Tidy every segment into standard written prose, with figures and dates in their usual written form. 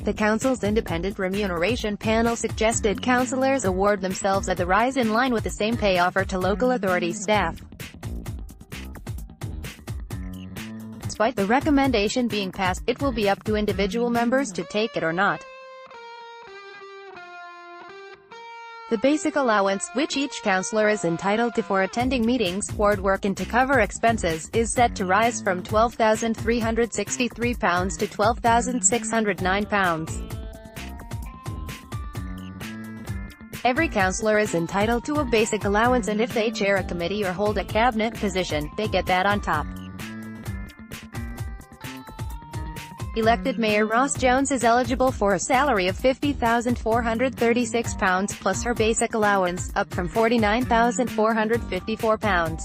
The council's Independent Remuneration Panel suggested councillors award themselves the rise in line with the same pay offer to local authority staff. Despite the recommendation being passed, it will be up to individual members to take it or not. The basic allowance, which each councillor is entitled to for attending meetings, ward work and to cover expenses, is set to rise from £12,363 to £12,609. Every councillor is entitled to a basic allowance, and if they chair a committee or hold a cabinet position, they get that on top. Elected Mayor Ross Jones is eligible for a salary of £50,436 plus her basic allowance, up from £49,454.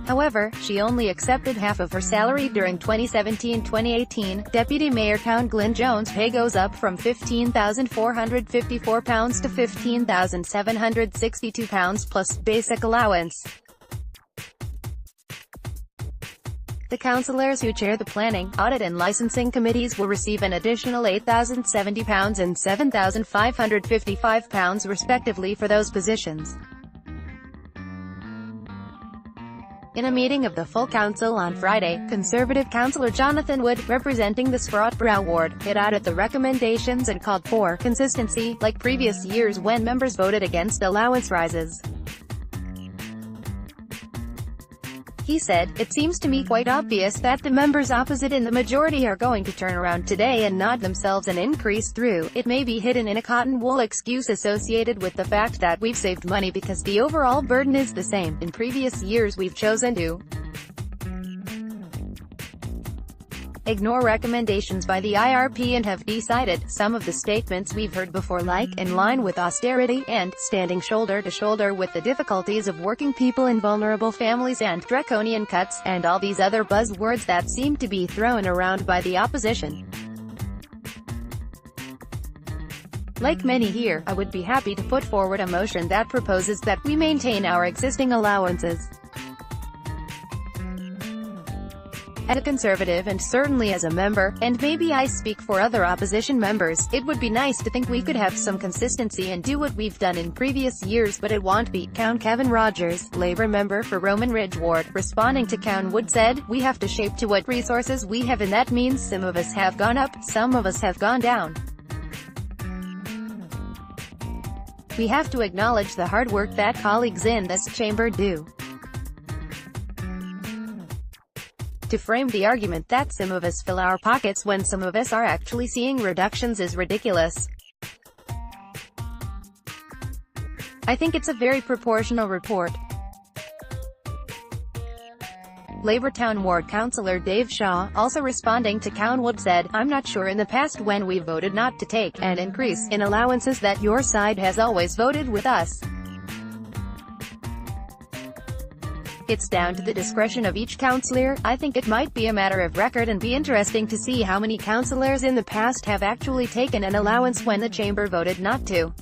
However, she only accepted half of her salary during 2017-2018. Deputy Mayor Count Glyn Jones' pay goes up from £15,454 to £15,762 plus basic allowance. The councillors who chair the Planning, Audit and Licensing Committees will receive an additional £8,070 and £7,555 respectively for those positions. In a meeting of the full council on Friday, Conservative councillor Jonathan Wood, representing the Scrotbrough ward, hit out at the recommendations and called for consistency, like previous years when members voted against allowance rises. He said, "It seems to me quite obvious that the members opposite in the majority are going to turn around today and nod themselves an increase through. It may be hidden in a cotton wool excuse associated with the fact that we've saved money because the overall burden is the same. In previous years we've chosen to ignore recommendations by the IRP and have decided some of the statements we've heard before, like, in line with austerity, and standing shoulder to shoulder with the difficulties of working people and vulnerable families, and draconian cuts, and all these other buzzwords that seem to be thrown around by the opposition. Like many here, I would be happy to put forward a motion that proposes that we maintain our existing allowances. As a Conservative and certainly as a member, and maybe I speak for other opposition members, it would be nice to think we could have some consistency and do what we've done in previous years, but it won't be." Count Kevin Rogers, Labour member for Roman Ridge Ward, responding to Count Wood, said, "We have to shape to what resources we have, and that means some of us have gone up, some of us have gone down. We have to acknowledge the hard work that colleagues in this chamber do. To frame the argument that some of us fill our pockets when some of us are actually seeing reductions is ridiculous. I think it's a very proportional report." Labour Town Ward councillor Dave Shaw, also responding to Count Wood, said, "I'm not sure in the past when we voted not to take an increase in allowances that your side has always voted with us. It's down to the discretion of each councillor. I think it might be a matter of record and be interesting to see how many councillors in the past have actually taken an allowance when the chamber voted not to."